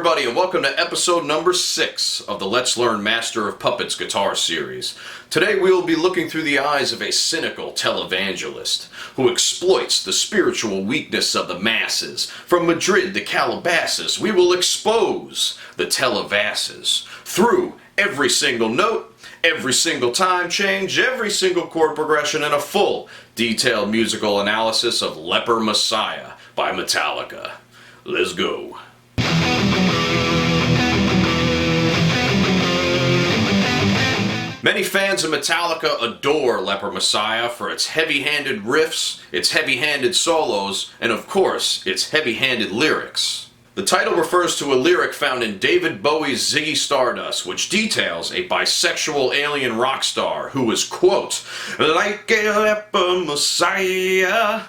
everybody, and welcome to episode number 6 of the Let's Learn Master of Puppets guitar series. Today we will be looking through the eyes of a cynical televangelist who exploits the spiritual weakness of the masses. From Madrid to Calabasas, we will expose the televasses through every single note, every single time change, every single chord progression, and a full, detailed musical analysis of Leper Messiah by Metallica. Let's go. Many fans of Metallica adore Leper Messiah for its heavy-handed riffs, its heavy-handed solos, and of course, its heavy-handed lyrics. The title refers to a lyric found in David Bowie's Ziggy Stardust, which details a bisexual alien rock star who is, quote, like a leper messiah.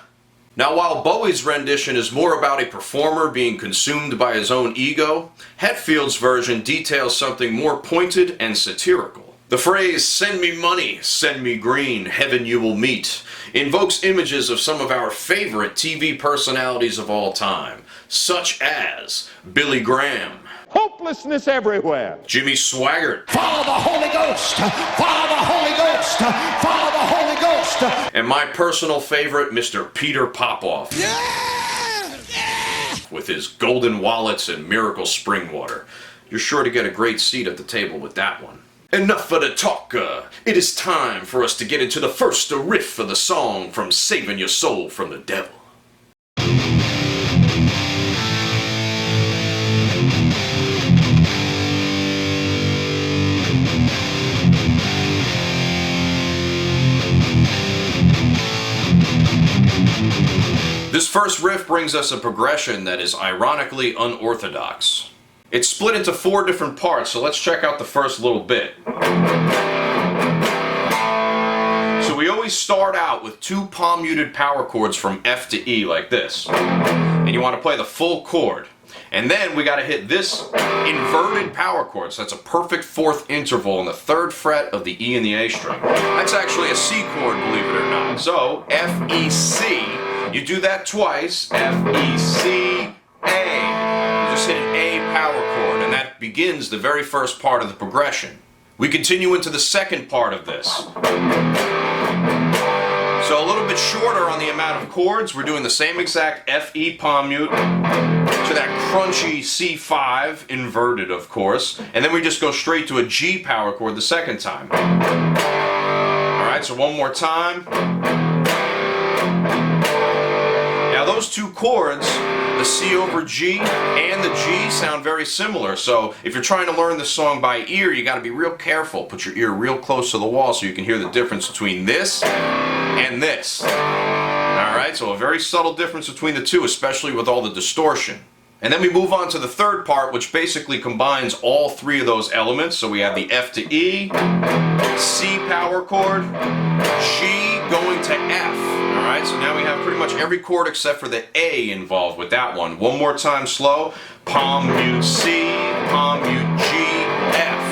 Now, while Bowie's rendition is more about a performer being consumed by his own ego, Hetfield's version details something more pointed and satirical. The phrase, "send me money, send me green, heaven you will meet," invokes images of some of our favorite TV personalities of all time, such as Billy Graham, hopelessness everywhere, Jimmy Swaggart, follow the Holy Ghost, follow the Holy Ghost, follow the Holy Ghost, and my personal favorite, Mr. Peter Popoff, with his golden wallets and miracle spring water. You're sure to get a great seat at the table with that one. Enough of the talk. It is time for us to get into the first riff of the song from Saving Your Soul from the Devil. This first riff brings us a progression that is ironically unorthodox. It's split into 4 different parts, so let's check out the first little bit. So we always start out with 2 palm muted power chords from F to E like this. And you want to play the full chord. And then we got to hit this inverted power chord, so that's a perfect 4th interval on the 3rd fret of the E and the A string. That's actually a C chord, believe it or not. So F, E, C, you do that twice, F, E, C, A. Just hit an A power chord, and that begins the very first part of the progression. We continue into the second part of this. So a little bit shorter on the amount of chords. We're doing the same exact F, E palm mute to that crunchy C5, inverted of course, and then we just go straight to a G power chord the second time. Alright, so one more time. Now those 2 chords, the C over G and the G, sound very similar, so if you're trying to learn this song by ear, you got to be real careful. Put your ear real close to the wall so you can hear the difference between this and this. Alright, so a very subtle difference between the 2, especially with all the distortion. And then we move on to the 3rd part, which basically combines all 3 of those elements. So we have the F to E, C power chord, G going to F. Alright, so now we have pretty much every chord except for the A involved with that one. One more time slow. Palm mute C, palm mute G, F.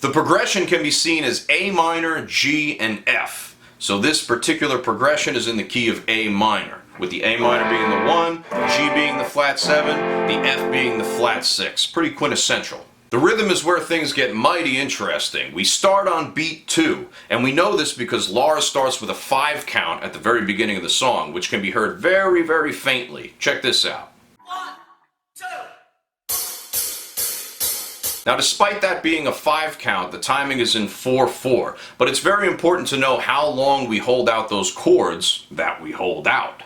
The progression can be seen as A minor, G, and F. So this particular progression is in the key of A minor, with the A minor being the 1, G being the flat 7, the F being the flat 6. Pretty quintessential. The rhythm is where things get mighty interesting. We start on beat 2, and we know this because Lars starts with a 5 count at the very beginning of the song, which can be heard very, very faintly. Check this out. 1, 2. Now, despite that being a 5 count, the timing is in 4/4, but it's very important to know how long we hold out those chords that we hold out.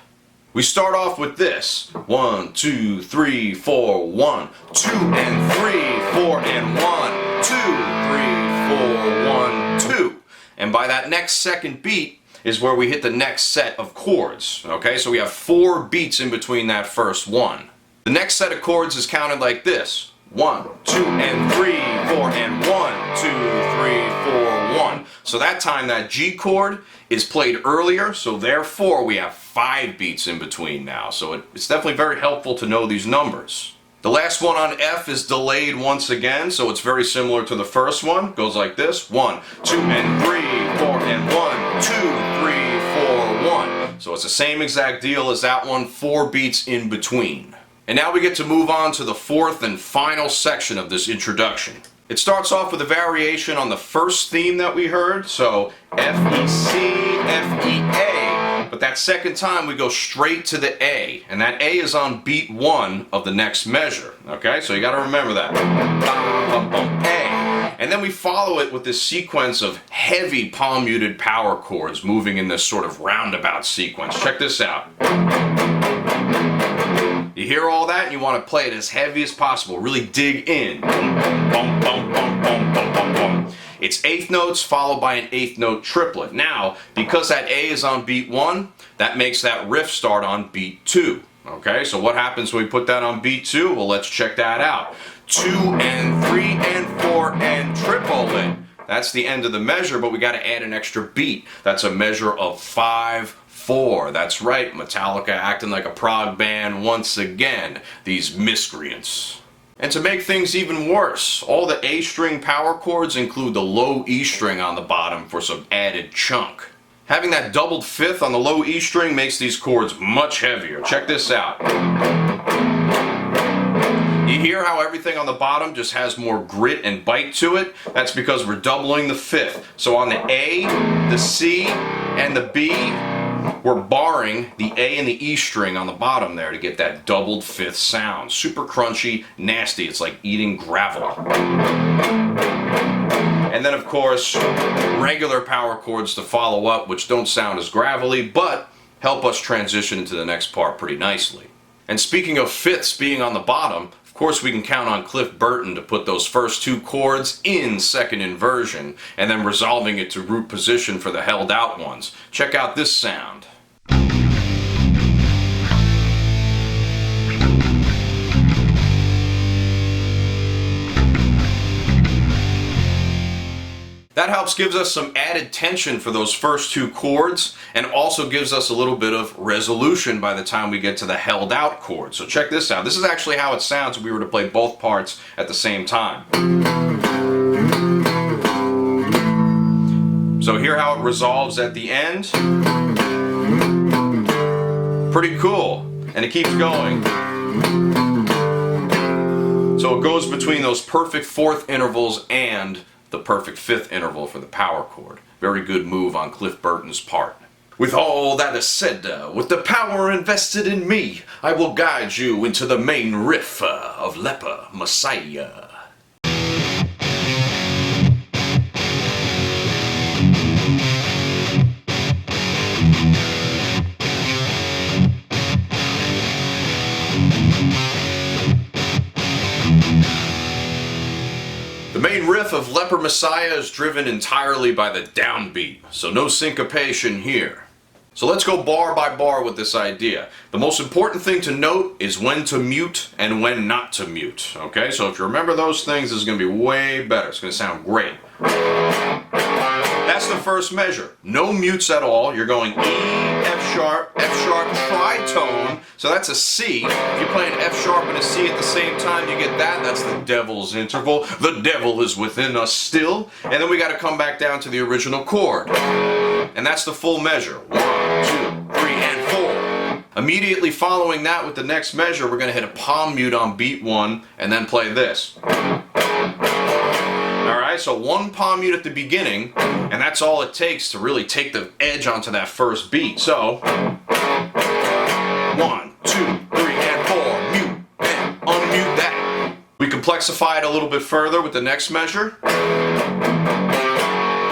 We start off with this. 1, 2, 3, 4, 1, 2, and 3, 4, and 1, 2, 3, 4, 1, 2. And by that next second beat is where we hit the next set of chords. Okay, so we have 4 beats in between that first one. The next set of chords is counted like this. 1, 2, and 3, 4, and 1, 2, 3, 4, 1. So that time that G chord is played earlier, so therefore we have 5 beats in between now. So it's definitely very helpful to know these numbers. The last one on F is delayed once again, so it's very similar to the first one. It goes like this. 1, 2, and 3, 4, and 1, 2, 3, 4, 1. So it's the same exact deal as that one, 4 beats in between. And now we get to move on to the fourth and final section of this introduction. It starts off with a variation on the first theme that we heard, so F, E, C, F, E, A. But that second time we go straight to the A, and that A is on beat 1 of the next measure. Okay, so you got to remember that. Bum, bum, bum, A. And then we follow it with this sequence of heavy palm muted power chords moving in this sort of roundabout sequence. Check this out. You hear all that and you want to play it as heavy as possible. Really dig in. Bum, bum, bum, bum, bum, bum, bum. It's eighth notes followed by an eighth note triplet. Now, because that A is on beat 1, that makes that riff start on beat 2. Okay, so what happens when we put that on beat 2? Well, let's check that out. 2 and 3 and 4 and triple it. That's the end of the measure, but we got to add an extra beat. That's a measure of 5/4. That's right, Metallica acting like a prog band once again. These miscreants. And to make things even worse, all the A string power chords include the low E string on the bottom for some added chunk. Having that doubled fifth on the low E string makes these chords much heavier. Check this out. You hear how everything on the bottom just has more grit and bite to it? That's because we're doubling the fifth. So on the A, the C, and the B, we're barring the A and the E string on the bottom there to get that doubled fifth sound. Super crunchy, nasty. It's like eating gravel. And then, of course, regular power chords to follow up, which don't sound as gravelly, but help us transition into the next part pretty nicely. And speaking of fifths being on the bottom, of course we can count on Cliff Burton to put those first two chords in second inversion, and then resolving it to root position for the held out ones. Check out this sound. That helps gives us some added tension for those first two chords, and also gives us a little bit of resolution by the time we get to the held out chord. So check this out. This is actually how it sounds if we were to play both parts at the same time. So hear how it resolves at the end? Pretty cool. And it keeps going. So it goes between those perfect fourth intervals and the perfect fifth interval for the power chord. Very good move on Cliff Burton's part. With all that is said, with the power invested in me, I will guide you into the main riff of Leper Messiah. The main riff of Leper Messiah is driven entirely by the downbeat, so no syncopation here. So let's go bar by bar with this idea. The most important thing to note is when to mute and when not to mute. Okay, so if you remember those things, this is going to be way better. It's going to sound great. That's the first measure. No mutes at all. You're going E, F sharp, tritone. So that's a C. If you play an F sharp and a C at the same time, you get that. That's the devil's interval. The devil is within us still. And then we got to come back down to the original chord. And that's the full measure. 1, 2, 3, and 4. Immediately following that with the next measure, we're going to hit a palm mute on beat 1 and then play this. Alright, so one palm mute at the beginning, and that's all it takes to really take the edge onto that first beat. So, 1, 2, 3, and 4, mute, and unmute that. We complexify it a little bit further with the next measure.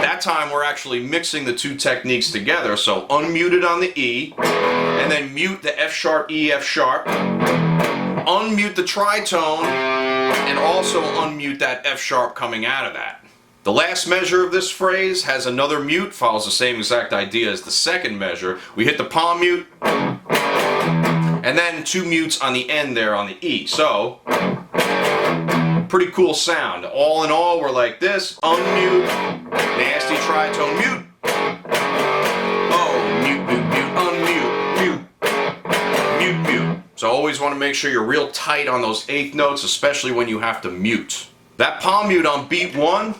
That time we're actually mixing the two techniques together, so unmuted on the E, and then mute the F sharp, E, F sharp, unmute the tritone, and also unmute that F sharp coming out of that. The last measure of this phrase has another mute, follows the same exact idea as the second measure. We hit the palm mute, and then two mutes on the end there on the E. So, pretty cool sound. All in all, we're like this, unmute, nasty tritone, mute. Oh, mute, mute, mute, unmute, mute, mute, mute. So always want to make sure you're real tight on those eighth notes, especially when you have to mute. That palm mute on beat 1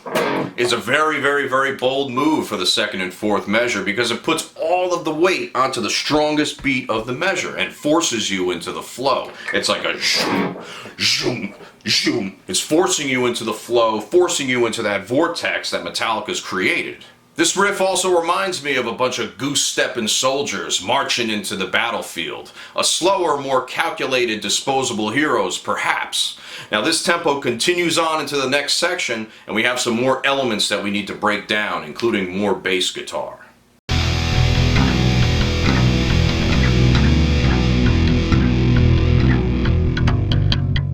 is a very, very, very bold move for the 2nd and 4th measure because it puts all of the weight onto the strongest beat of the measure and forces you into the flow. It's like a zoom, zoom, zoom. It's forcing you into the flow, forcing you into that vortex that Metallica's created. This riff also reminds me of a bunch of goose-stepping soldiers marching into the battlefield. A slower, more calculated Disposable Heroes, perhaps. Now this tempo continues on into the next section, and we have some more elements that we need to break down, including more bass guitar.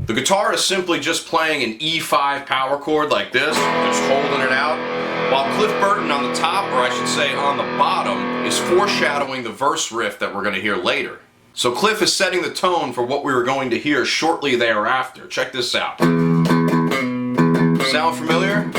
The guitar is simply just playing an E5 power chord like this, just holding it out, while Cliff Burton on the top, or I should say on the bottom, is foreshadowing the verse riff that we're going to hear later. So Cliff is setting the tone for what we were going to hear shortly thereafter. Check this out. Sound familiar?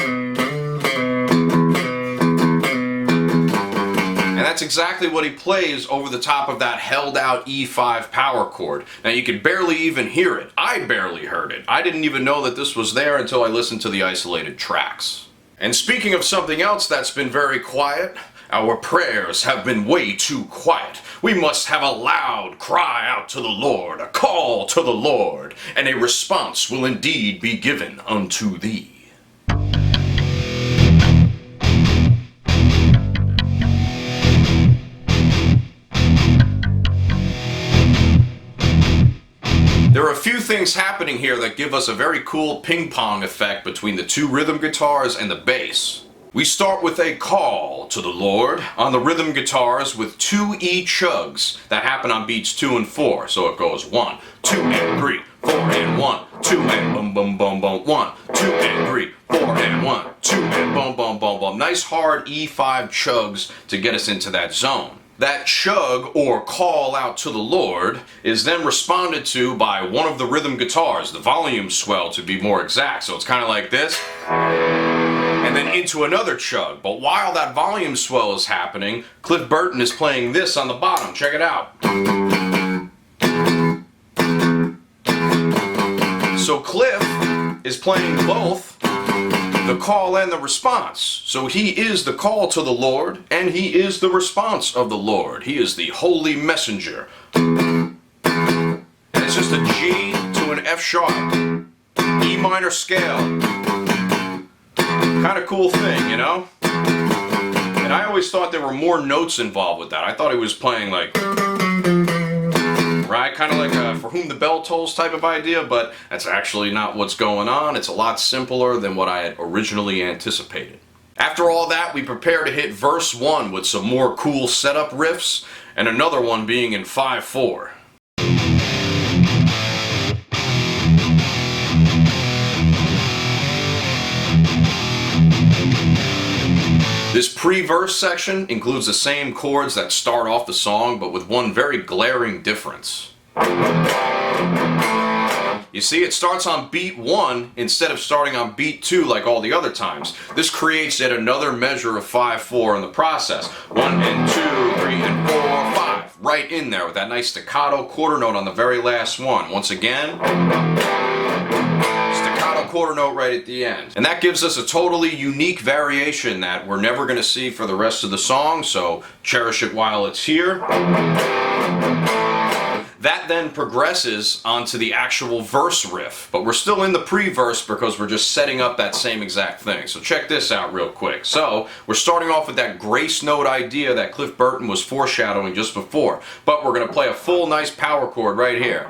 And that's exactly what he plays over the top of that held out E5 power chord. Now you could barely even hear it. I barely heard it. I didn't even know that this was there until I listened to the isolated tracks. And speaking of something else that's been very quiet, our prayers have been way too quiet. We must have a loud cry out to the Lord, a call to the Lord, and a response will indeed be given unto thee. There are a few things happening here that give us a very cool ping-pong effect between the two rhythm guitars and the bass. We start with a call to the Lord on the rhythm guitars with 2 E chugs that happen on beats 2 and 4. So it goes 1, 2 and 3, 4 and 1, 2 and bum bum bum bum 1, 2 and 3, 4 and 1, 2 and bum bum bum bum. Nice hard E5 chugs to get us into that zone. That chug, or call out to the Lord, is then responded to by one of the rhythm guitars, the volume swell to be more exact. So it's kind of like this, and then into another chug. But while that volume swell is happening, Cliff Burton is playing this on the bottom. Check it out. So Cliff is playing both the call and the response. So he is the call to the Lord, and he is the response of the Lord. He is the holy messenger. And it's just a G to an F sharp, E minor scale. Kind of cool thing, you know? And I always thought there were more notes involved with that. I thought he was playing like, right? Kind of like a For Whom the Bell Tolls type of idea, but that's actually not what's going on. It's a lot simpler than what I had originally anticipated. After all that, we prepare to hit verse 1 with some more cool setup riffs, and another one being in 5/4. This pre-verse section includes the same chords that start off the song, but with one very glaring difference. You see, it starts on beat 1 instead of starting on beat 2 like all the other times. This creates yet another measure of 5/4 in the process. 1 and 2, 3 and 4, 5. Right in there with that nice staccato quarter note on the very last one. Once again, staccato quarter note right at the end. And that gives us a totally unique variation that we're never going to see for the rest of the song, so cherish it while it's here. That then progresses onto the actual verse riff, but we're still in the pre-verse because we're just setting up that same exact thing. So check this out real quick. So we're starting off with that grace note idea that Cliff Burton was foreshadowing just before, but we're going to play a full nice power chord right here.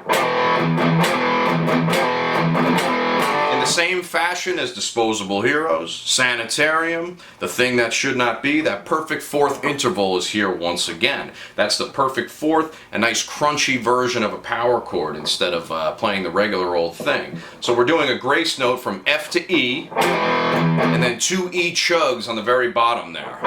In the same fashion as Disposable Heroes, Sanitarium, The Thing That Should Not Be, that perfect 4th interval is here once again. That's the perfect 4th, a nice crunchy version of a power chord instead of playing the regular old thing. So we're doing a grace note from F to E, and then 2 E chugs on the very bottom there.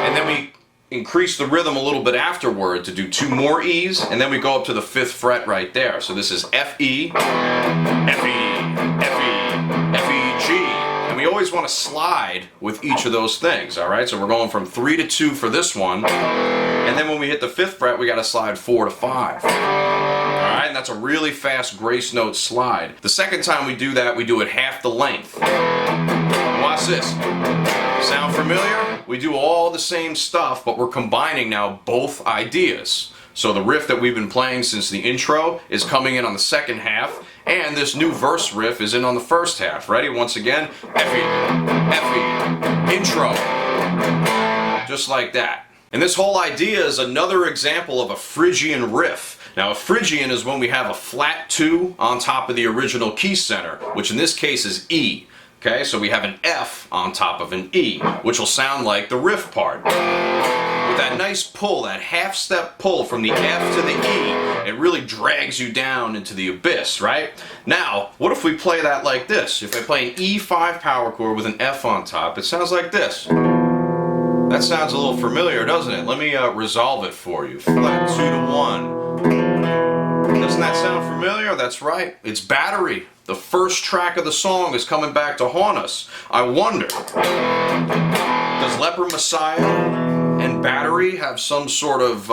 And then we increase the rhythm a little bit afterward to do 2 more E's, and then we go up to the 5th fret right there. So this is F, E, F, E, F, E, F, E, G. And we always want to slide with each of those things, alright? So we're going from 3 to 2 for this one, and then when we hit the 5th fret, we got to slide 4 to 5. Alright, and again, that's a really fast grace note slide. The second time we do that, we do it half the length. Watch this. Sound familiar? We do all the same stuff, but we're combining now both ideas. So the riff that we've been playing since the intro is coming in on the second half, and this new verse riff is in on the first half. Ready? Once again, F-E, F-E, intro. Just like that. And this whole idea is another example of a Phrygian riff. Now a Phrygian is when we have a flat 2 on top of the original key center, which in this case is E. Okay, so we have an F on top of an E, which will sound like the riff part. With that nice pull, that half-step pull from the F to the E, it really drags you down into the abyss, right? Now, what if we play that like this? If I play an E5 power chord with an F on top, it sounds like this. That sounds a little familiar, doesn't it? Let me resolve it for you. Flat 2 to 1. Doesn't that sound familiar? That's right. It's Battery. The first track of the song is coming back to haunt us. I wonder, does Leper Messiah and Battery have some sort of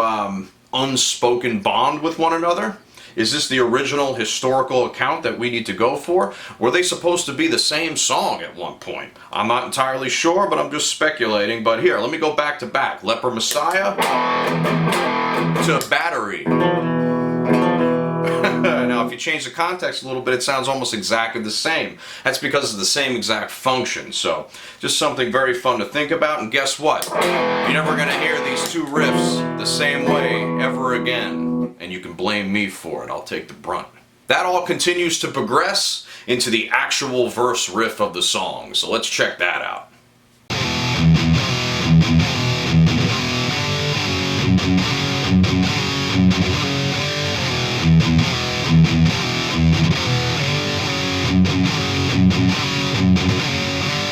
unspoken bond with one another? Is this the original historical account that we need to go for? Were they supposed to be the same song at one point? I'm not entirely sure, but I'm just speculating. But here, let me go back to back. Leper Messiah to Battery. Now, if you change the context a little bit, it sounds almost exactly the same. That's because of the same exact function. So, just something very fun to think about. And guess what? You're never going to hear these two riffs the same way ever again. And you can blame me for it. I'll take the brunt. That all continues to progress into the actual verse riff of the song. So let's check that out.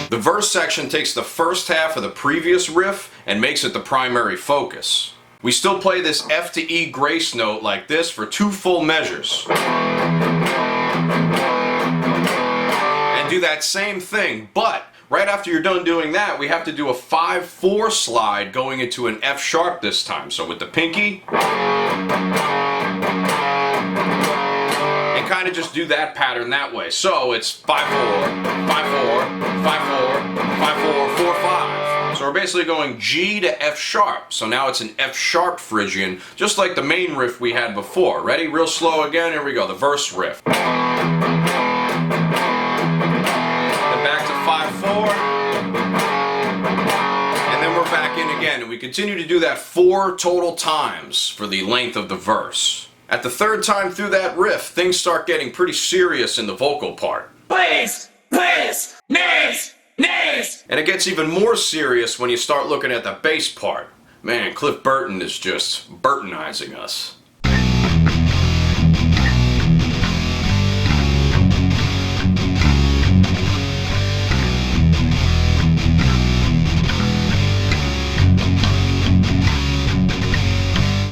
The verse section takes the first half of the previous riff and makes it the primary focus. We still play this F to E grace note like this for 2 full measures. And do that same thing, but right after you're done doing that, we have to do a 5-4 slide going into an F sharp this time. So with the pinky, and kind of just do that pattern that way. So it's 5-4, 5-4, 5-4, 5-4, 4-5. So we're basically going G to F sharp. So now it's an F sharp Phrygian, just like the main riff we had before. Ready? Real slow again. Here we go. The verse riff. Then back to 5-4. And then we're back in again. And we continue to do that 4 total times for the length of the verse. At the 3rd time through that riff, things start getting pretty serious in the vocal part. Please, please, knees, knees. And it gets even more serious when you start looking at the bass part. Man, Cliff Burton is just Burtonizing us.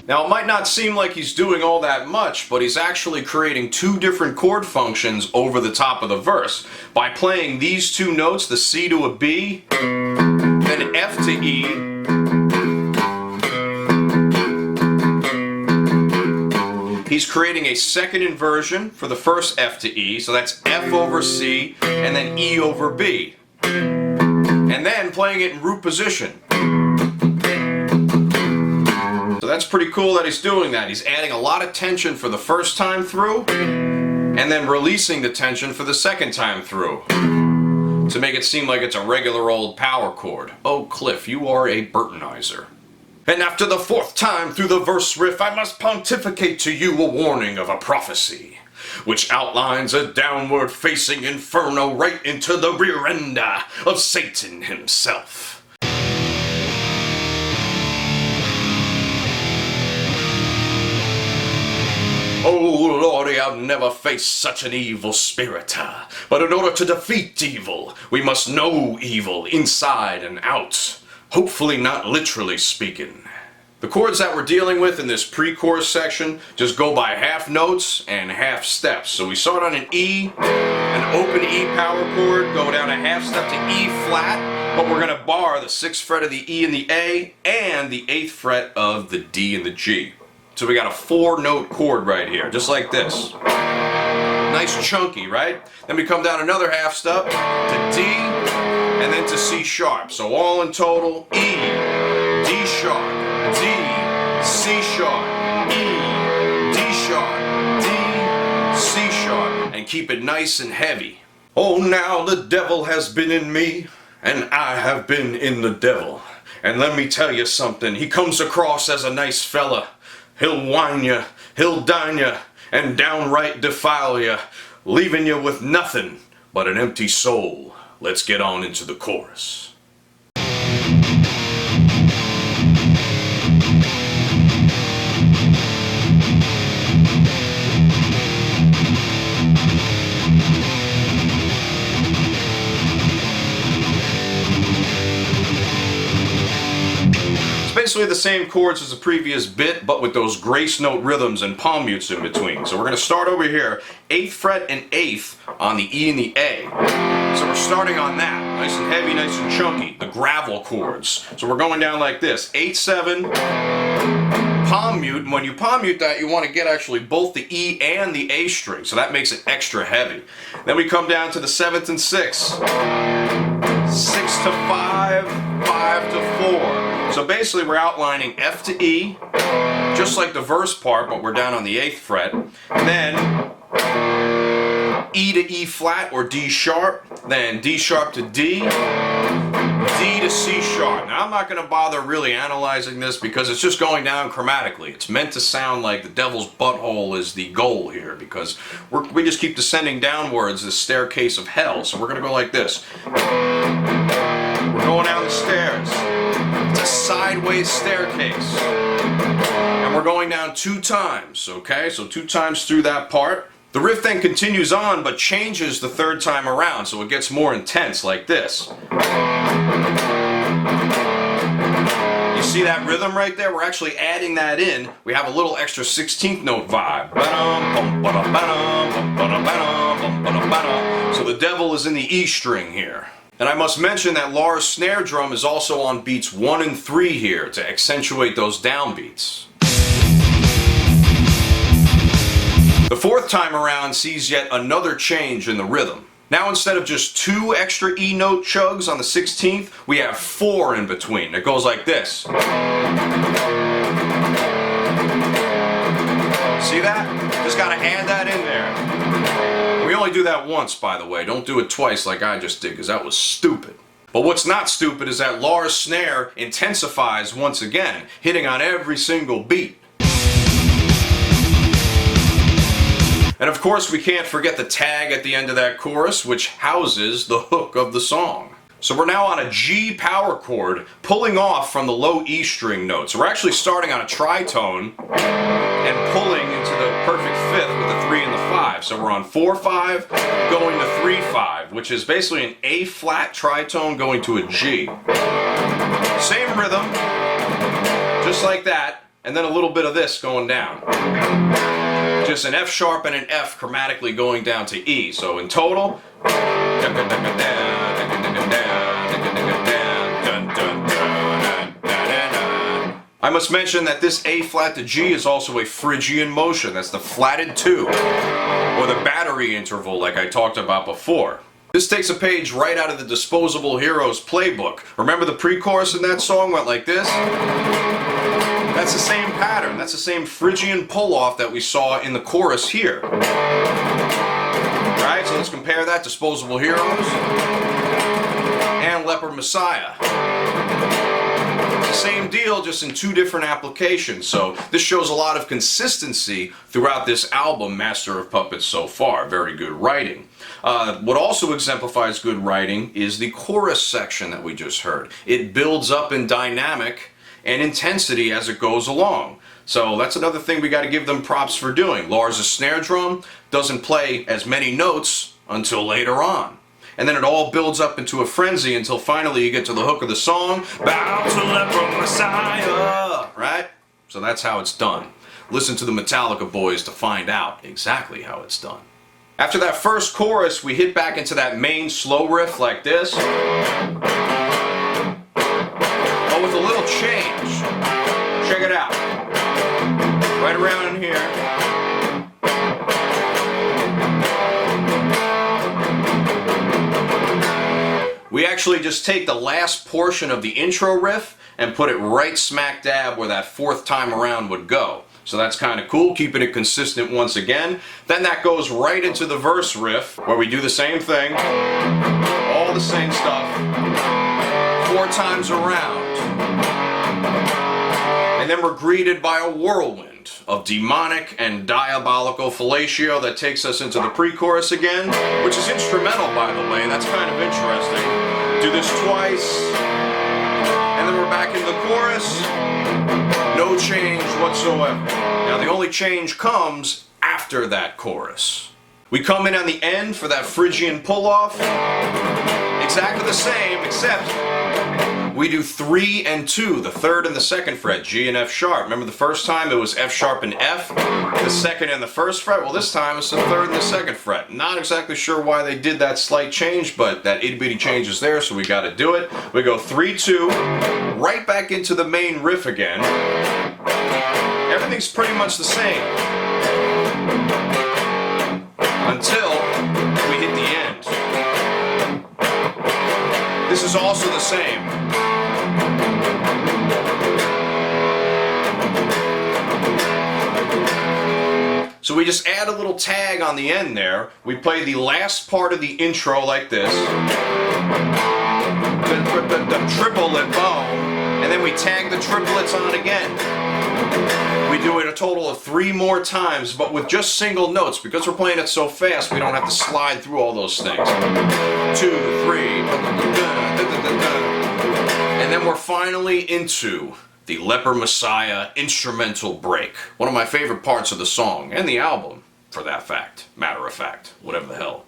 Now, it might not seem like he's doing all that much, but he's actually creating 2 different chord functions over the top of the verse. By playing these 2 notes, the C to a B, then F to E, he's creating a second inversion for the first F to E, so that's F over C, and then E over B. And then playing it in root position. So that's pretty cool that he's doing that. He's adding a lot of tension for the first time through, and then releasing the tension for the second time through, to make it seem like it's a regular old power chord. Oh, Cliff, you are a Burtonizer. And after the 4th time through the verse riff, I must pontificate to you a warning of a prophecy, which outlines a downward-facing inferno right into the rear end of Satan himself. Oh Lordy, I've never faced such an evil spirit. But in order to defeat evil, we must know evil inside and out. Hopefully not literally speaking. The chords that we're dealing with in this pre-chorus section just go by half notes and half steps. So we start on an E, an open E power chord, go down a half step to E flat, but we're going to bar the 6th fret of the E and the A, and the 8th fret of the D and the G. So we got a 4-note chord right here, just like this. Nice chunky, right? Then we come down another half step to D, and then to C sharp. So all in total, E, D sharp, D, C sharp, E, D sharp, D, C sharp, and keep it nice and heavy. Oh, now the devil has been in me, and I have been in the devil. And let me tell you something, he comes across as a nice fella. He'll wine you, he'll dine you, and downright defile you, leaving you with nothing but an empty soul. Let's get on into the chorus. Basically the same chords as the previous bit, but with those grace note rhythms and palm mutes in between. So we're going to start over here, 8th fret and 8th on the E and the A. So we're starting on that, nice and heavy, nice and chunky, the gravel chords. So we're going down like this, 8, 7, palm mute, and when you palm mute that, you want to get actually both the E and the A string, so that makes it extra heavy. Then we come down to the 7th and 6th, 6 to 5, 5 to 4. So basically we're outlining F to E, just like the verse part, but we're down on the 8th fret. And then E to E flat or D sharp, then D sharp to D, D to C sharp. Now I'm not going to bother really analyzing this because it's just going down chromatically. It's meant to sound like the devil's butthole is the goal here because we just keep descending downwards this staircase of hell. So we're going to go like this. We're going down the stairs. It's a sideways staircase. And we're going down 2 times, okay? So 2 times through that part. The riff then continues on, but changes the 3rd time around, so it gets more intense, like this. You see that rhythm right there? We're actually adding that in. We have a little extra 16th note vibe. So the devil is in the E string here. And I must mention that Lars' snare drum is also on beats 1 and 3 here to accentuate those downbeats. The 4th time around sees yet another change in the rhythm. Now instead of just 2 extra E note chugs on the 16th, we have 4 in between. It goes like this. See that? Just gotta add that in there. We only do that once, by the way. Don't do it twice like I just did, because that was stupid. But what's not stupid is that Lars' snare intensifies once again, hitting on every single beat. And of course we can't forget the tag at the end of that chorus, which houses the hook of the song. So we're now on a G power chord, pulling off from the low E string note. So we're actually starting on a tritone and pulling into the perfect 5th with the 3 and the 5. So we're on 4-5 going to 3-5, which is basically an A flat tritone going to a G. Same rhythm, just like that, and then a little bit of this going down. Just an F sharp and an F chromatically going down to E. So in total, I must mention that this A flat to G is also a Phrygian motion. That's the flatted 2, or the battery interval like I talked about before. This takes a page right out of the Disposable Heroes playbook. Remember the pre-chorus in that song went like this? That's the same pattern. That's the same Phrygian pull-off that we saw in the chorus here. Alright, so let's compare that, Disposable Heroes and Leper Messiah. Same deal, just in 2 different applications. So this shows a lot of consistency throughout this album, Master of Puppets, so far. Very good writing. What also exemplifies good writing is the chorus section that we just heard. It builds up in dynamic and intensity as it goes along. So that's another thing we got to give them props for doing. Lars' snare drum doesn't play as many notes until later on. And then it all builds up into a frenzy until finally you get to the hook of the song, Bow to Leper Messiah, right? So that's how it's done. Listen to the Metallica boys to find out exactly how it's done. After that first chorus, we hit back into that main slow riff like this. But with a little change. Check it out. Right down here. We actually just take the last portion of the intro riff and put it right smack dab where that fourth time around would go. So that's kind of cool, keeping it consistent once again. Then that goes right into the verse riff, where we do the same thing, all the same stuff, 4 times around. And then we're greeted by a whirlwind of demonic and diabolical fellatio that takes us into the pre-chorus again, which is instrumental, by the way. That's kind of interesting. Do this twice, and then we're back in the chorus. No change whatsoever. Now the only change comes after that chorus. We come in on the end for that Phrygian pull-off. Exactly the same, except we do 3 and 2, the 3rd and the 2nd fret, G and F sharp. Remember the first time it was F sharp and F, the 2nd and the 1st fret? Well, this time it's the 3rd and the 2nd fret. Not exactly sure why they did that slight change, but that itty bitty change is there, so we gotta do it. We go 3-2, right back into the main riff again. Everything's pretty much the same until we hit the end. This is also the same. So we just add a little tag on the end there. We play the last part of the intro like this. The triplet bow. And then we tag the triplets on again. We do it a total of 3 more times, but with just single notes. Because we're playing it so fast, we don't have to slide through all those things. 2, 3. And then we're finally into the Leper Messiah instrumental break. One of my favorite parts of the song, and the album, for that fact. Matter of fact. Whatever the hell.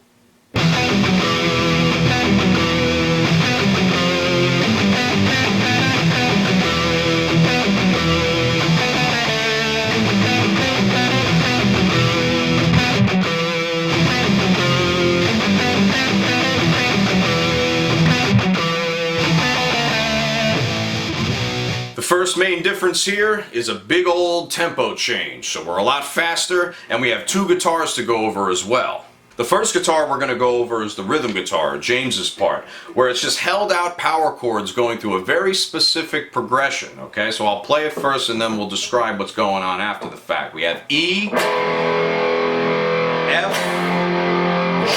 The first main difference here is a big old tempo change, so we're a lot faster, and we have 2 guitars to go over as well. The first guitar we're going to go over is the rhythm guitar, James's part, where it's just held out power chords going through a very specific progression, okay? So I'll play it first and then we'll describe what's going on after the fact. We have E, F,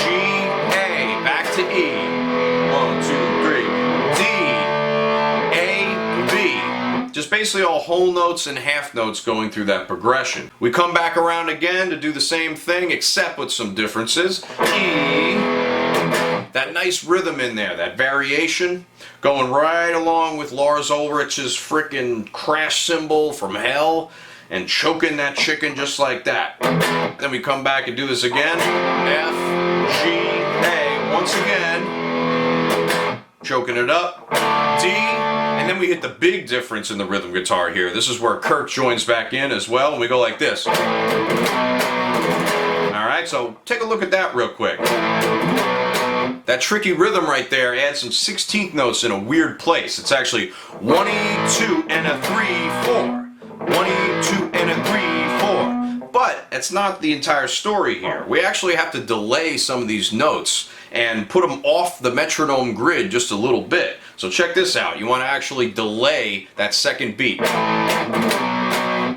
G, A, back to E, 1, 2, 3, D, A, B. Just basically all whole notes and half notes going through that progression. We come back around again to do the same thing, except with some differences. E, that nice rhythm in there, that variation, going right along with Lars Ulrich's frickin' crash cymbal from hell, and choking that chicken just like that. Then we come back and do this again. F, G, A, once again, choking it up. D, and then we hit the big difference in the rhythm guitar here. This is where Kirk joins back in as well, and we go like this. Alright, so take a look at that real quick. That tricky rhythm right there adds some 16th notes in a weird place. It's actually 1 E, 2, and a 3, 4. 1 E, 2, and a 3, 4. But it's not the entire story here. We actually have to delay some of these notes and put them off the metronome grid just a little bit. So check this out. You want to actually delay that second beat.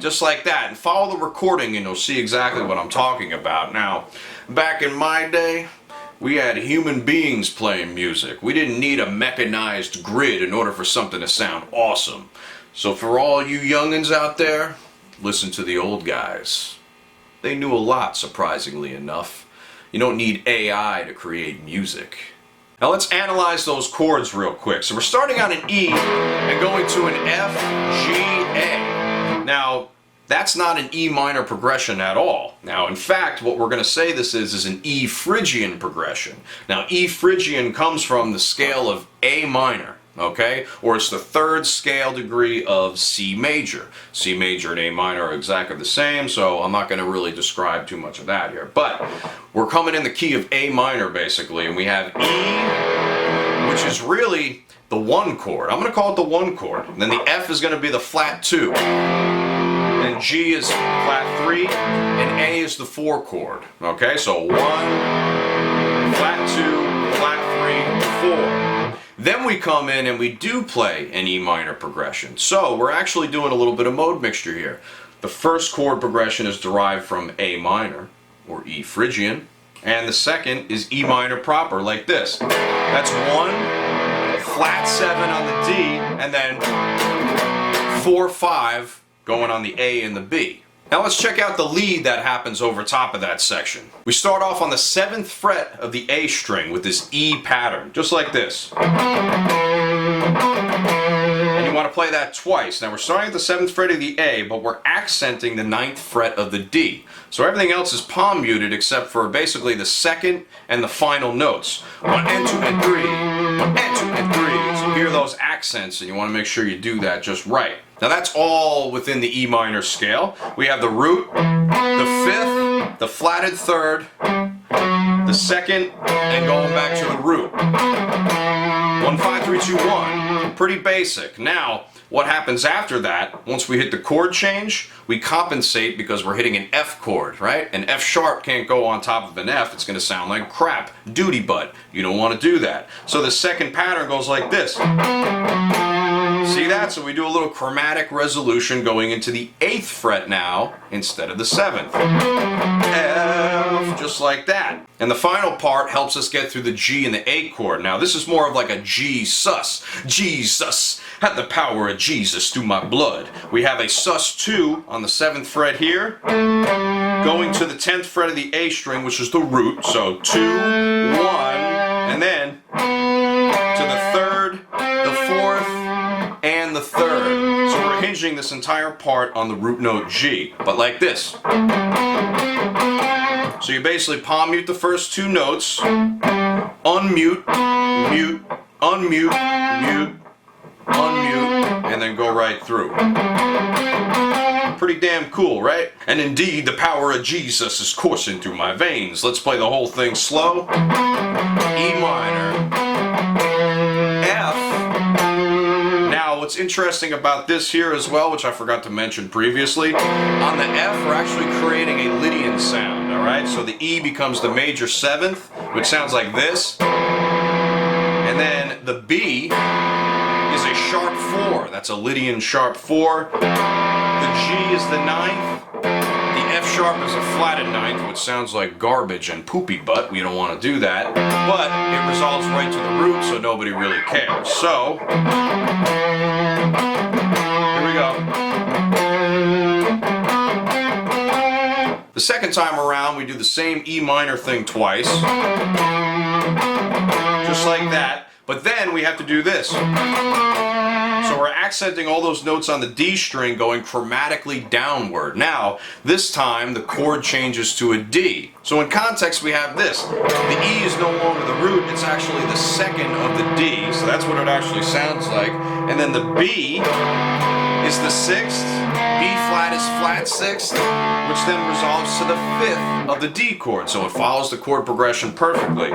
Just like that. And follow the recording and you'll see exactly what I'm talking about. Now, back in my day, we had human beings playing music. We didn't need a mechanized grid in order for something to sound awesome. So for all you youngins out there, listen to the old guys. They knew a lot, surprisingly enough. You don't need AI to create music. Now let's analyze those chords real quick. So we're starting on an E and going to an F, G, A. Now, that's not an E minor progression at all. Now, in fact, what we're going to say this is an E Phrygian progression. Now, E Phrygian comes from the scale of A minor, okay? Or it's the 3rd scale degree of C major. C major and A minor are exactly the same, so I'm not going to really describe too much of that here. But we're coming in the key of A minor, basically, and we have E, which is really the 1 chord. I'm going to call it the 1 chord. And then the F is going to be the flat 2. And then G is flat 3, and A is the 4 chord. Okay, so 1, flat 2, flat 3, 4. Then we come in and we do play an E minor progression. So we're actually doing a little bit of mode mixture here. The first chord progression is derived from A minor, or E Phrygian, and the second is E minor proper, like this. That's 1, flat 7 on the D, and then 4, 5 going on the A and the B. Now let's check out the lead that happens over top of that section. We start off on the 7th fret of the A string with this E pattern, just like this. And you want to play that twice. Now we're starting at the 7th fret of the A, but we're accenting the 9th fret of the D. So everything else is palm muted except for basically the 2nd and the final notes. 1 and 2 and 3, 1 and 2 and 3. So hear those accents, and you want to make sure you do that just right. Now that's all within the E minor scale. We have the root, the 5th, the flatted 3rd, the 2nd, and going back to the root. 1, 5, 3, 2, 1. Pretty basic. Now, what happens after that, once we hit the chord change, we compensate because we're hitting an F chord, right? An F sharp can't go on top of an F. It's going to sound like crap. Duty butt. You don't want to do that. So the second pattern goes like this. See that? So we do a little chromatic resolution going into the 8th fret now instead of the 7th. F, just like that. And the final part helps us get through the G and the A chord. Now this is more of like a G sus. Jesus, had the power of Jesus through my blood. We have a sus 2 on the 7th fret here, going to the 10th fret of the A string, which is the root. So 2, 1, and then to the 3rd, the 4th, and the 3rd. So we're hinging this entire part on the root note G, but like this. So you basically palm mute the first 2 notes, unmute, mute, unmute, mute, unmute, and then go right through. Pretty damn cool, right? And indeed, the power of Jesus is coursing through my veins. Let's play the whole thing slow. E minor, F. Now, what's interesting about this here as well, which I forgot to mention previously, on the F, we're actually creating a Lydian sound, alright? So the E becomes the major 7th, which sounds like this. And then the B is a sharp 4. That's a Lydian sharp 4. The G is the 9th. The F sharp is a flatted 9th, which sounds like garbage and poopy butt. We don't want to do that. But it resolves right to the root, so nobody really cares. So, here we go. The second time around, we do the same E minor thing twice. Just like that. But then we have to do this. So we're accenting all those notes on the D string going chromatically downward. Now, this time the chord changes to a D. So in context we have this. The E is no longer the root, it's actually the 2nd of the D. So that's what it actually sounds like. And then the B is the 6th. B flat is flat 6th, which then resolves to the 5th of the D chord. So it follows the chord progression perfectly.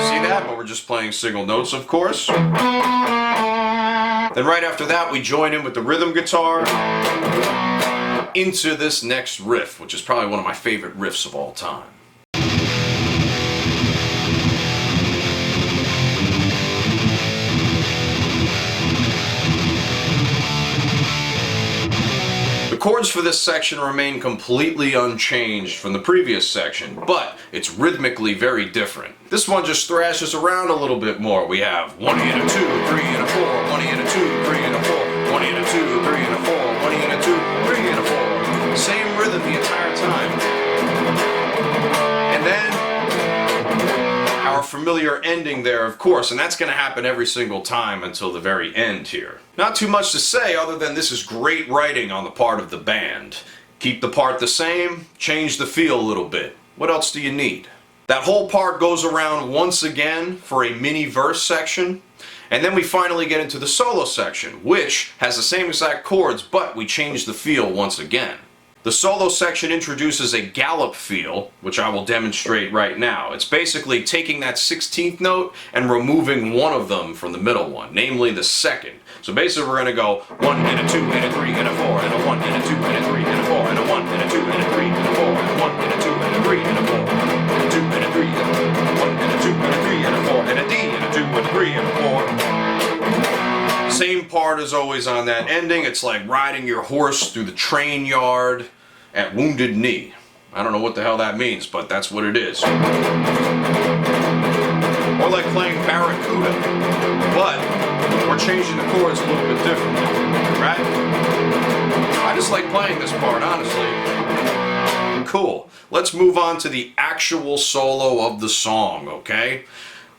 See that? But we're just playing single notes, of course. Then right after that, we join in with the rhythm guitar into this next riff, which is probably one of my favorite riffs of all time. The chords for this section remain completely unchanged from the previous section, but it's rhythmically very different. This one just thrashes around a little bit more. We have 1 and a 2, 3 and a 4, 1 and a 2, 3 and a 4, 1 and a 2, 3 and a 4, 1 and a 2, 3 and a 4. Same rhythm the entire time. And then our familiar ending there, of course, and that's going to happen every single time until the very end here. Not too much to say other than this is great writing on the part of the band. Keep the part the same, change the feel a little bit. What else do you need? That whole part goes around once again for a mini verse section, and then we finally get into the solo section, which has the same exact chords, but we change the feel once again. The solo section introduces a gallop feel, which I will demonstrate right now. It's basically taking that 16th note and removing one of them from the middle one, namely the second. So basically we're going to go 1 and a 2 and a 3 and a 4 and a 1 and a 2 and a 3 and a 4 and a 1 and a 2 and a 3 and a 4 and a 1 and a 2 and a 3 and a 4 and a 2 and a 3 and a 1 and a 2 and a 3 and a 4 and a D and a 2 and a 3 and a 4. Same part as always on that ending. It's like riding your horse through the train yard at Wounded Knee. I don't know what the hell that means, but that's what it is. Or like playing Barracuda, but we're changing the chords a little bit differently, right? I just like playing this part, honestly. Cool. Let's move on to the actual solo of the song, okay?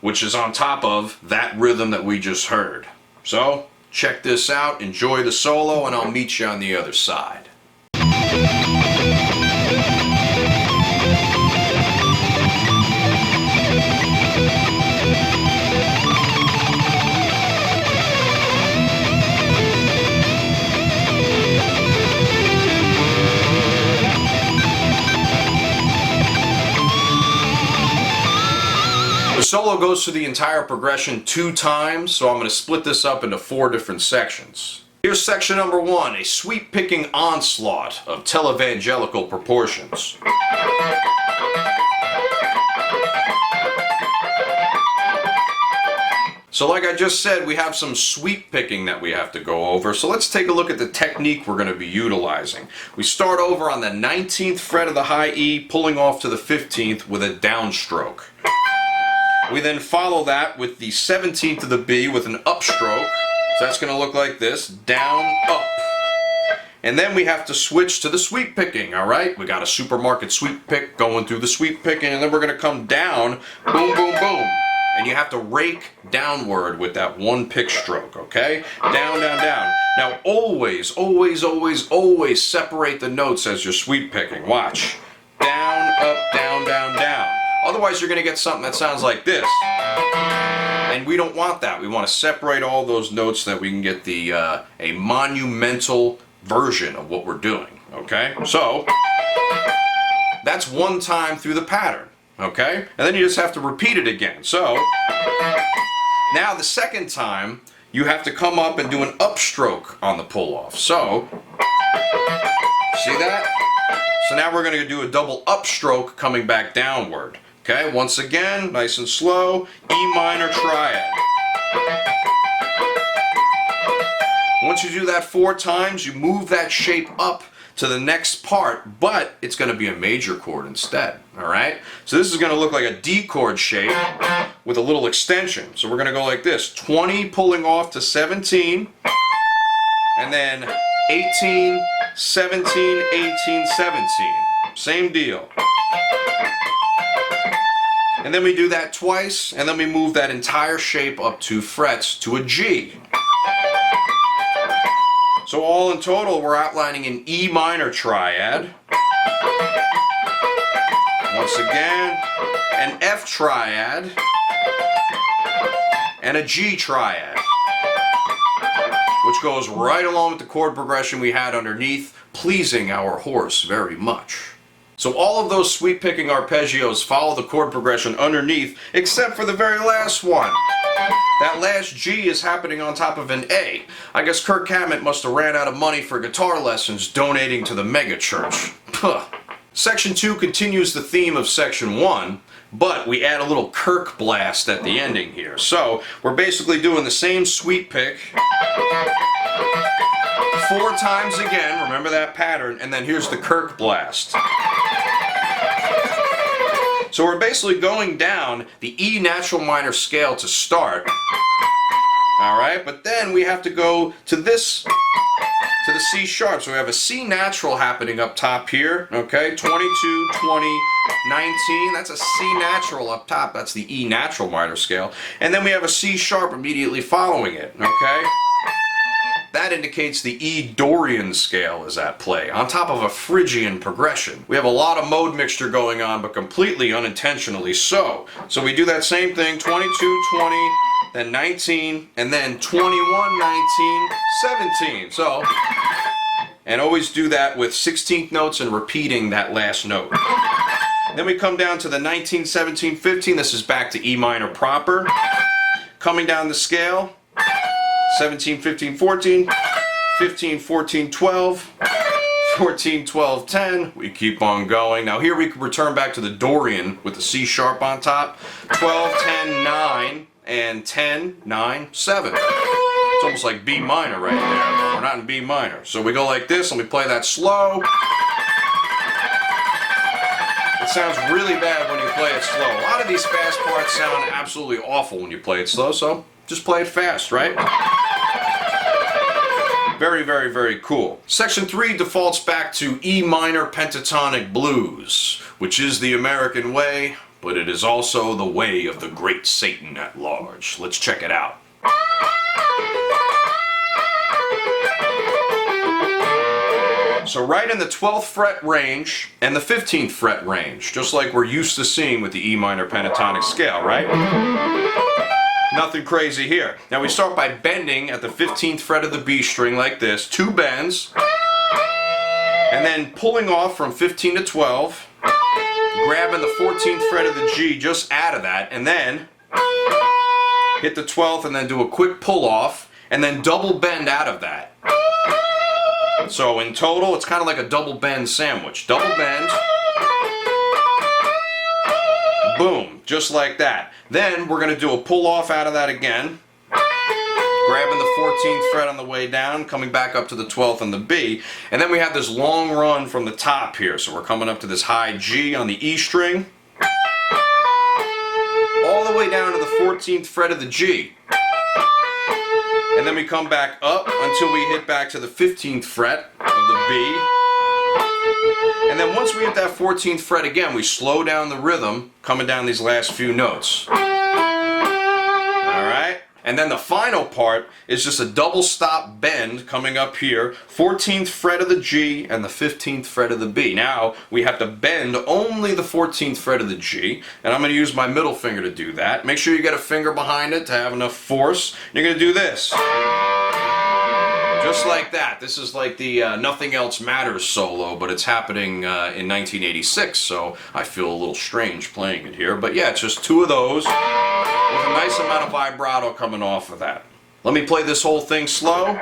Which is on top of that rhythm that we just heard. So, check this out, enjoy the solo, and I'll meet you on the other side. The solo goes through the entire progression 2 times, so I'm going to split this up into 4 different sections. Here's section number 1, a sweep-picking onslaught of televangelical proportions. So like I just said, we have some sweep picking that we have to go over. So let's take a look at the technique we're going to be utilizing. We start over on the 19th fret of the high E, pulling off to the 15th with a downstroke. We then follow that with the 17th of the B with an upstroke. So that's going to look like this, down, up. And then we have to switch to the sweep picking, alright? We got a supermarket sweep pick going through the sweep picking, and then we're going to come down, boom, boom, boom. And you have to rake downward with that one pick stroke, okay? Down, down, down. Now always, always, always, always separate the notes as you're sweep picking. Watch. Down, up, down, down, down. Otherwise you're going to get something that sounds like this. And we don't want that. We want to separate all those notes so that we can get the a monumental version of what we're doing, okay? So, that's one time through the pattern, okay? And then you just have to repeat it again. So, now the second time, you have to come up and do an upstroke on the pull-off. So, see that? So now we're going to do a double upstroke coming back downward. Okay, once again, nice and slow, E minor triad. Once you do that 4 times, you move that shape up to the next part, but it's going to be a major chord instead, alright? So this is going to look like a D chord shape with a little extension. So we're going to go like this, 20 pulling off to 17, and then 18, 17, 18, 17. Same deal. And then we do that twice, and then we move that entire shape up 2 frets to a G. So all in total, we're outlining an E minor triad. Once again, an F triad, and a G triad, which goes right along with the chord progression we had underneath, pleasing our horse very much. So all of those sweep picking arpeggios follow the chord progression underneath, except for the very last one. That last G is happening on top of an A. I guess Kirk Hammett must have ran out of money for guitar lessons donating to the mega church. Section 2 continues the theme of Section 1, but we add a little Kirk blast at the ending here. So we're basically doing the same sweep pick 4 times again, remember that pattern, and then here's the Kirk blast. So we're basically going down the E natural minor scale to start, alright, but then we have to go to this, to the C sharp. So we have a C natural happening up top here, okay, 22, 20, 19, that's a C natural up top, that's the E natural minor scale, and then we have a C sharp immediately following it, okay. That indicates the E Dorian scale is at play, on top of a Phrygian progression. We have a lot of mode mixture going on, but completely unintentionally so. So we do that same thing, 22, 20, then 19, and then 21, 19, 17. So, and always do that with 16th notes and repeating that last note. Then we come down to the 19, 17, 15. This is back to E minor proper. Coming down the scale, 17, 15, 14, 15, 14, 12, 14, 12, 10. We keep on going. Now here we can return back to the Dorian with the C sharp on top. 12, 10, 9, and 10, 9, 7. It's almost like B minor right there. We're not in B minor. So we go like this, and we play that slow. It sounds really bad when you play it slow. A lot of these fast parts sound absolutely awful when you play it slow, so just play it fast, right? Very, very, very cool. Section 3 defaults back to E minor pentatonic blues, which is the American way, but it is also the way of the great Satan at large. Let's check it out. So right in the 12th fret range and the 15th fret range, just like we're used to seeing with the E minor pentatonic scale, right? Nothing crazy here. Now we start by bending at the 15th fret of the B string like this, 2 bends, and then pulling off from 15 to 12, grabbing the 14th fret of the G just out of that, and then hit the 12th and then do a quick pull off, and then double bend out of that. So in total, it's kind of like a double bend sandwich. Double bend, boom, just like that. Then we're going to do a pull off out of that again, grabbing the 14th fret on the way down, coming back up to the 12th on the B, and then we have this long run from the top here. So we're coming up to this high G on the E string, all the way down to the 14th fret of the G. And then we come back up until we hit back to the 15th fret of the B. And then once we hit that 14th fret again, we slow down the rhythm, coming down these last few notes. Alright? And then the final part is just a double stop bend coming up here, 14th fret of the G and the 15th fret of the B. Now we have to bend only the 14th fret of the G, and I'm going to use my middle finger to do that. Make sure you get a finger behind it to have enough force. You're going to do this. Just like that. This is like the Nothing Else Matters solo, but it's happening in 1986, so I feel a little strange playing it here. But yeah, it's just 2 of those with a nice amount of vibrato coming off of that. Let me play this whole thing slow.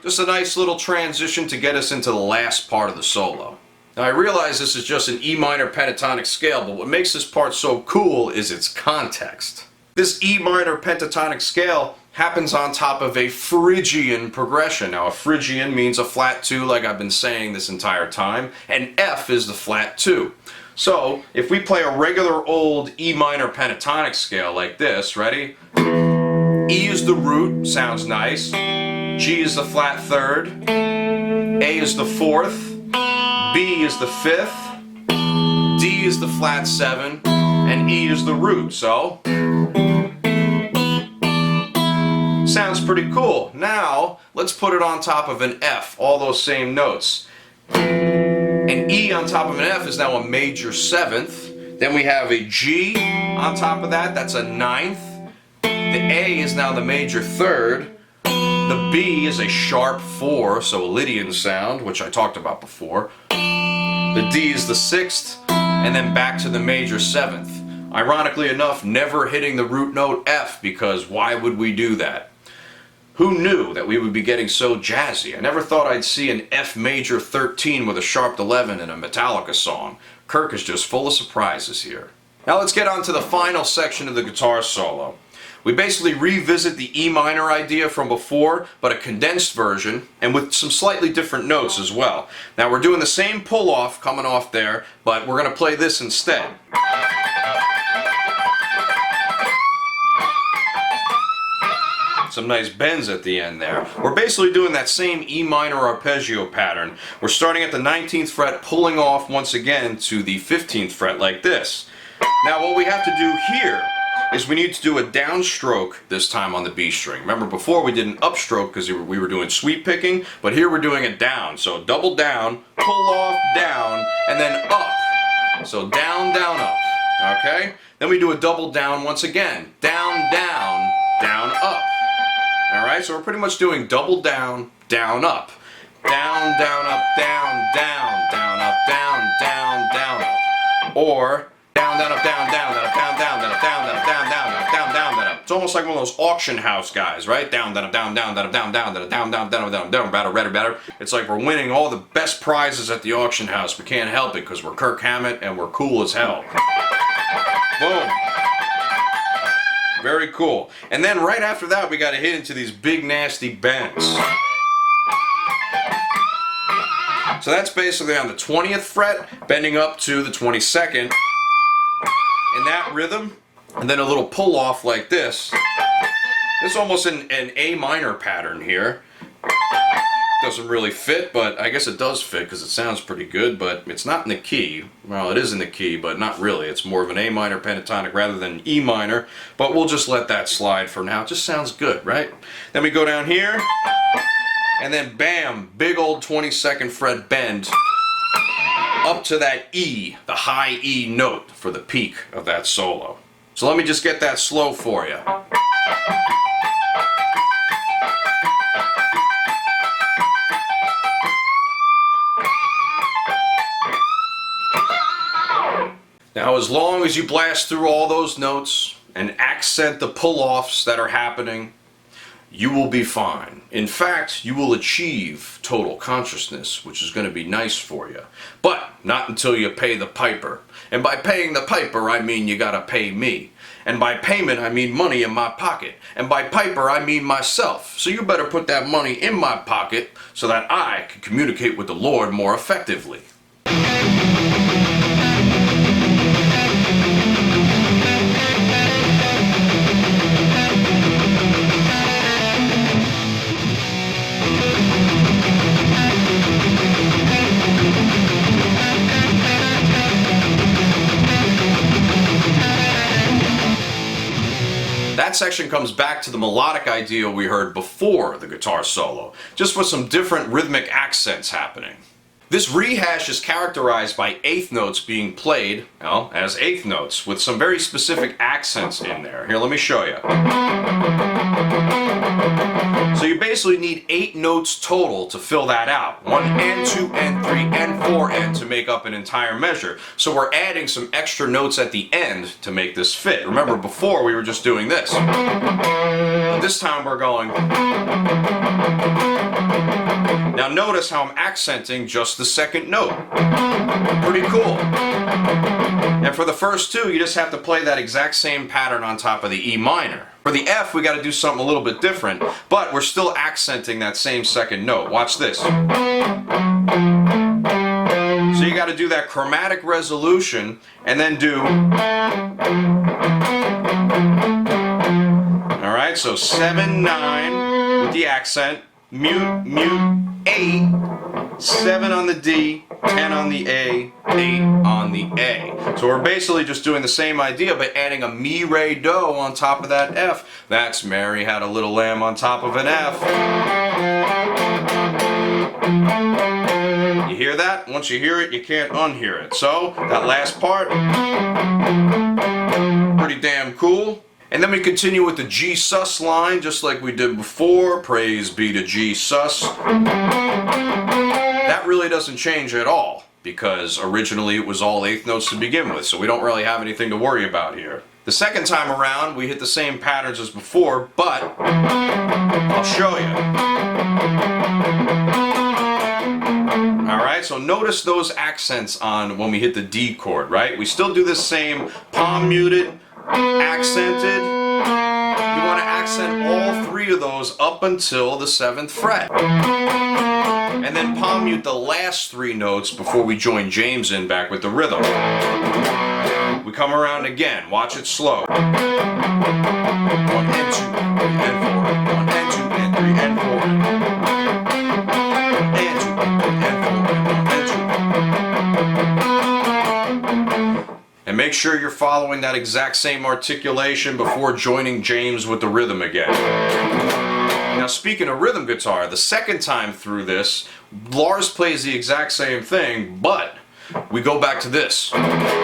Just a nice little transition to get us into the last part of the solo. Now I realize this is just an E minor pentatonic scale, but what makes this part so cool is its context. This E minor pentatonic scale happens on top of a Phrygian progression. Now a Phrygian means a flat 2 like I've been saying this entire time, and F is the flat 2. So if we play a regular old E minor pentatonic scale like this, ready? E is the root, sounds nice. G is the flat 3rd. A is the 4th. B is the 5th, D is the flat 7, and E is the root, so sounds pretty cool. Now, let's put it on top of an F, all those same notes. An E on top of an F is now a major 7th, then we have a G on top of that, that's a 9th, the A is now the major 3rd, the B is a sharp 4, so a Lydian sound, which I talked about before. The D is the 6th, and then back to the major 7th. Ironically enough, never hitting the root note F, because why would we do that? Who knew that we would be getting so jazzy? I never thought I'd see an F major 13 with a sharp 11 in a Metallica song. Kirk is just full of surprises here. Now let's get on to the final section of the guitar solo. We basically revisit the E minor idea from before, but a condensed version, and with some slightly different notes as well. Now we're doing the same pull-off coming off there, but we're going to play this instead. Some nice bends at the end there. We're basically doing that same E minor arpeggio pattern. We're starting at the 19th fret, pulling off once again to the 15th fret like this. Now what we have to do here is we need to do a downstroke this time on the B string. Remember before we did an upstroke because we were doing sweep picking, but here we're doing it down. So double down, pull off, down, and then up. So down, down, up. Okay? Then we do a double down once again. Down, down, down, up. Alright, so we're pretty much doing double down, down, up. Down, down, up, down, down, down, up, down, down, down, up. Or down, down, up, down, down, down, up, down, down, down, up, down, down, up, down, down, down, up, down, down, down, up. It's almost like one of those auction house guys, right? Down, down, up, down, down, down, up, down, down, down, up, down, down, down, down, down, better, better, better. It's like we're winning all the best prizes at the auction house. We can't help it because we're Kirk Hammett and we're cool as hell. Boom. Very cool. And then right after that, we got to hit into these big nasty bends. So that's basically on the 20th fret, bending up to the 22nd. In that rhythm, and then a little pull off like this. This is almost an A minor pattern here. Doesn't really fit, but I guess it does fit because it sounds pretty good, but it's not in the key. Well, it is in the key, but not really. It's more of an A minor pentatonic rather than E minor, but we'll just let that slide for now. It just sounds good, right? Then we go down here, and then bam, big old 22nd fret bend up to that E, the high E note for the peak of that solo. So let me just get that slow for you. Now, as long as you blast through all those notes and accent the pull-offs that are happening, you will be fine. In fact, you will achieve total consciousness, which is going to be nice for you. But not until you pay the piper. And by paying the piper, I mean you gotta pay me. And by payment, I mean money in my pocket. And by piper, I mean myself. So you better put that money in my pocket so that I can communicate with the Lord more effectively. That section comes back to the melodic idea we heard before the guitar solo, just with some different rhythmic accents happening. This rehash is characterized by eighth notes being played, well, as eighth notes, with some very specific accents in there. Here, let me show you. So you basically need 8 notes total to fill that out. 1 and 2 and 3 and 4 and to make up an entire measure. So we're adding some extra notes at the end to make this fit. Remember, before we were just doing this. But this time we're going. Now notice how I'm accenting just the second note. Pretty cool. And for the first two, you just have to play that exact same pattern on top of the E minor. For the F, we got to do something a little bit different, but we're still accenting that same second note. Watch this. So you got to do that chromatic resolution and then do. Alright, so 7, 9 with the accent, mute, mute, 8, 7 on the D, 10 on the A, 8 on the A. So we're basically just doing the same idea, but adding a mi, re, do on top of that F. That's Mary Had a Little Lamb on top of an F. You hear that? Once you hear it, you can't unhear it. So, that last part, pretty damn cool. And then we continue with the G sus line, just like we did before. Praise be to G sus. That really doesn't change at all, because originally it was all eighth notes to begin with, so we don't really have anything to worry about here. The second time around, we hit the same patterns as before, but I'll show you. Alright, so notice those accents on when we hit the D chord, right? We still do the same palm muted, accented. You want to accent all 3 of those up until the 7th fret. And then palm mute the last 3 notes before we join James in back with the rhythm. We come around again. Watch it slow. 1 and 2 and 3 and 4. 1 and 2 and 3 and 4. And 2 and 4 and 2. And make sure you're following that exact same articulation before joining James with the rhythm again. Now, speaking of rhythm guitar, the second time through this, Lars plays the exact same thing, but we go back to this. Right?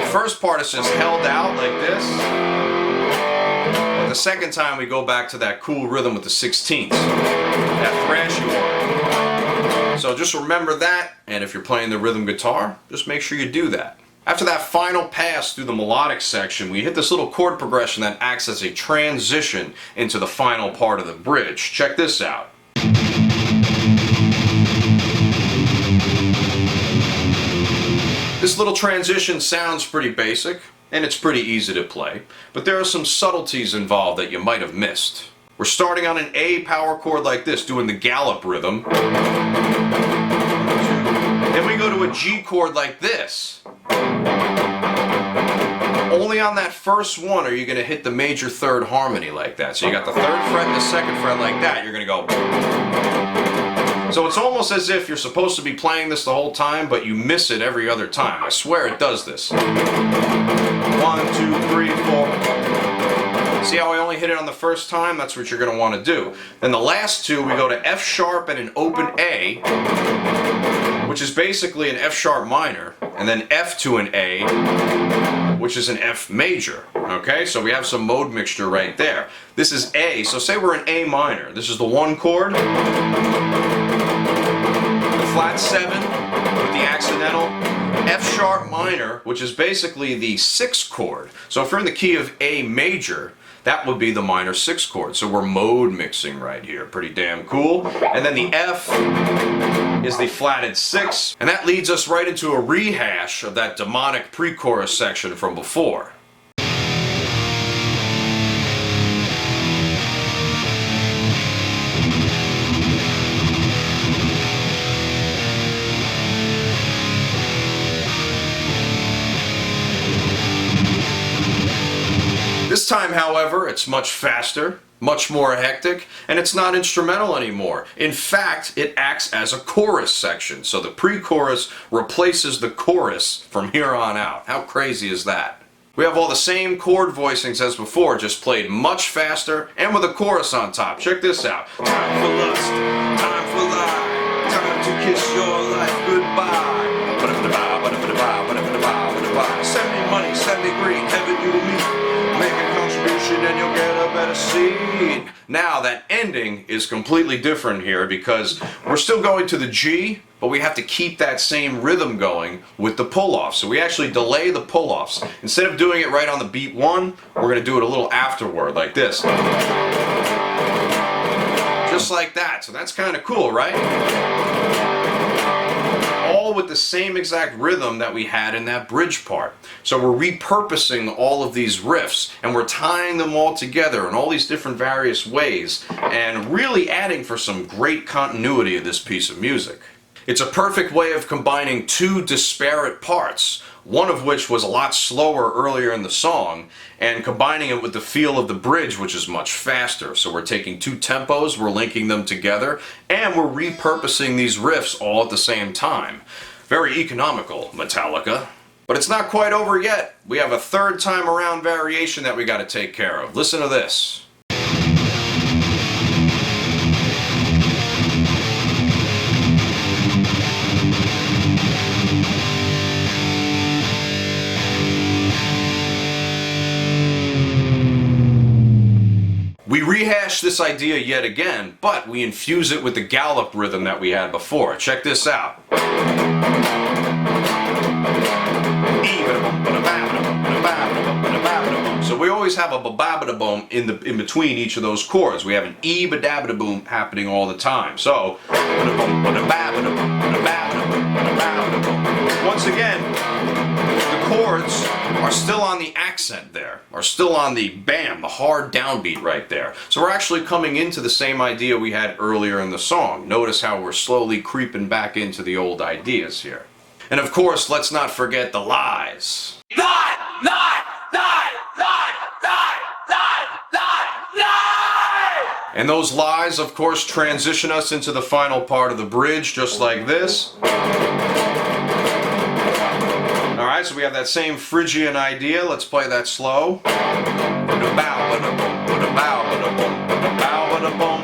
The first part is just held out like this. But the second time we go back to that cool rhythm with the 16ths. That thrashy one. So just remember that, and if you're playing the rhythm guitar, just make sure you do that. After that final pass through the melodic section, we hit this little chord progression that acts as a transition into the final part of the bridge. Check this out. This little transition sounds pretty basic, and it's pretty easy to play, but there are some subtleties involved that you might have missed. We're starting on an A power chord like this, doing the gallop rhythm. Then we go to a G chord like this. Only on that first one are you going to hit the major third harmony like that. So you got the third fret and the second fret like that. You're going to go. So it's almost as if you're supposed to be playing this the whole time, but you miss it every other time. I swear it does this. 1, 2, 3, 4. See how I only hit it on the first time? That's what you're going to want to do. Then the last two, we go to F sharp and an open A, which is basically an F sharp minor, and then F to an A, which is an F major. Okay, so we have some mode mixture right there. This is A, so say we're in A minor. This is the 1 chord, the flat 7 with the accidental, F sharp minor, which is basically the 6th chord. So if you're in the key of A major, that would be the minor 6th chord. So we're mode mixing right here. Pretty damn cool. And then the F is the flatted 6. And that leads us right into a rehash of that demonic pre-chorus section from before. This time, however, it's much faster, much more hectic, and it's not instrumental anymore. In fact, it acts as a chorus section, so the pre-chorus replaces the chorus from here on out. How crazy is that? We have all the same chord voicings as before, just played much faster and with a chorus on top. Check this out. Time for lust, time for lie, time to kiss your life goodbye. Send me money, send me green, heaven you and me. Make a contribution and you'll get a better seed. Now that ending is completely different here because we're still going to the G, but we have to keep that same rhythm going with the pull-offs. So we actually delay the pull-offs. Instead of doing it right on the beat 1, we're going to do it a little afterward, like this. Just like that. So that's kind of cool, right? All with the same exact rhythm that we had in that bridge part. So we're repurposing all of these riffs and we're tying them all together in all these different various ways and really adding for some great continuity of this piece of music. It's a perfect way of combining two disparate parts, one of which was a lot slower earlier in the song, and combining it with the feel of the bridge, which is much faster. So we're taking two tempos, we're linking them together, and we're repurposing these riffs all at the same time. Very economical, Metallica. But it's not quite over yet. We have a third time around variation that we got to take care of. Listen to this. We rehash this idea yet again, but we infuse it with the gallop rhythm that we had before. Check this out. So we always have a ba-ba-da-boom in between each of those chords. We have an e-ba-da-ba-da-boom happening all the time. So, once again, the chords are still on the accent there, are still on the bam, the hard downbeat right there. So we're actually coming into the same idea we had earlier in the song. Notice how we're slowly creeping back into the old ideas here. And of course, let's not forget the lies. Lie! Lie! Lie! Lie! Lie! Lie! Lie! Lie! And those lies, of course, transition us into the final part of the bridge, just like this. Alright, so we have that same Phrygian idea. Let's play that slow.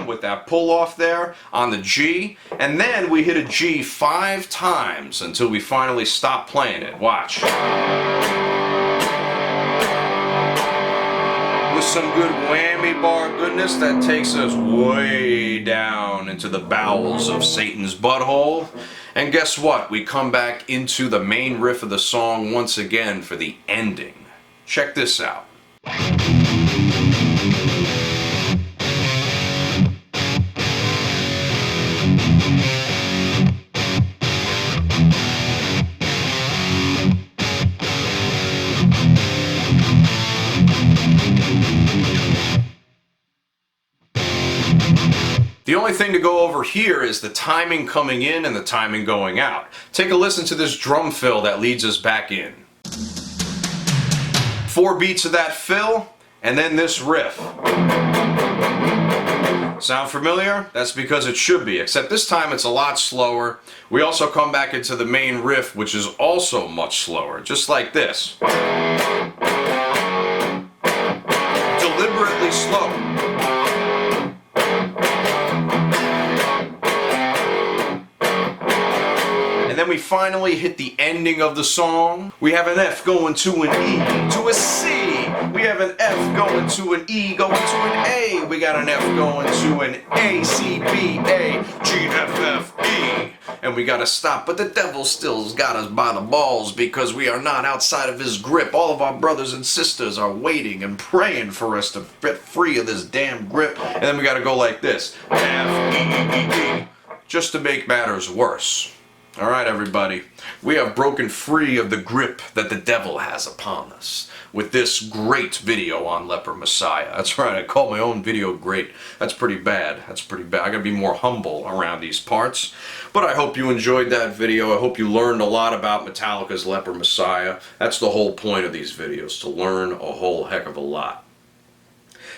With that pull off there on the G, and then we hit a G 5 times until we finally stop playing it. Watch. With some good whammy bar goodness that takes us way down into the bowels of Satan's butthole. And guess what? We come back into the main riff of the song once again for the ending. Check this out. The only thing to go over here is the timing coming in and the timing going out. Take a listen to this drum fill that leads us back in. 4 beats of that fill, and then this riff. Sound familiar? That's because it should be, except this time it's a lot slower. We also come back into the main riff, which is also much slower, just like this. Deliberately slow. And then we finally hit the ending of the song. We have an F going to an E, to a C. We have an F going to an E, going to an A. We got an F going to an A, C, B, A, G, F, F, E. And we gotta stop, but the devil still's got us by the balls because we are not outside of his grip. All of our brothers and sisters are waiting and praying for us to get free of this damn grip. And then we gotta go like this. F, E, E, E, just to make matters worse. All right, everybody, we have broken free of the grip that the devil has upon us with this great video on Leper Messiah. That's right, I call my own video great. That's pretty bad. That's pretty bad. I gotta be more humble around these parts. But I hope you enjoyed that video. I hope you learned a lot about Metallica's Leper Messiah. That's the whole point of these videos, to learn a whole heck of a lot.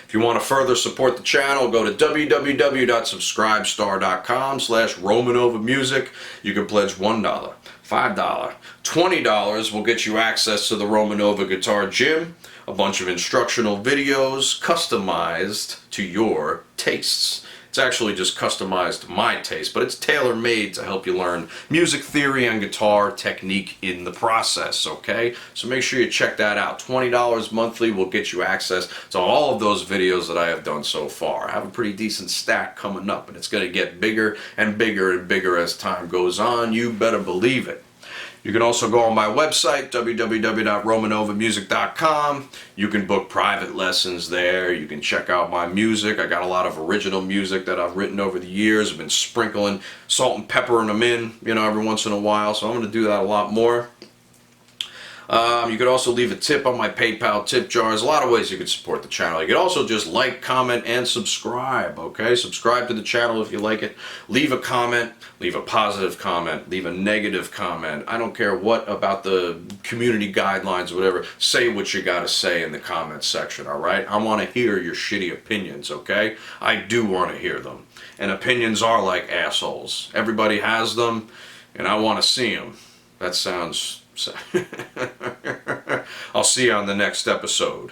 If you want to further support the channel, go to www.subscribestar.com/romanovamusic. You can pledge $1, $5, $20 will get you access to the RomanOva Guitar Gym, a bunch of instructional videos customized to your tastes. It's actually just customized to my taste, but it's tailor-made to help you learn music theory and guitar technique in the process, okay? So make sure you check that out. $20 monthly will get you access to all of those videos that I have done so far. I have a pretty decent stack coming up, and it's going to get bigger and bigger and bigger as time goes on. You better believe it. You can also go on my website, www.romanovamusic.com. You can book private lessons there. You can check out my music. I got a lot of original music that I've written over the years. I've been sprinkling salt and peppering them in, every once in a while. So I'm going to do that a lot more. You could also leave a tip on my PayPal tip jar. There's a lot of ways you can support the channel. You could also just like, comment, and subscribe, okay? Subscribe to the channel if you like it. Leave a comment. Leave a positive comment. Leave a negative comment. I don't care what about the community guidelines or whatever. Say what you got to say in the comment section, all right? I want to hear your shitty opinions, okay? I do want to hear them. And opinions are like assholes. Everybody has them, and I want to see them. That sounds... I'll see you on the next episode.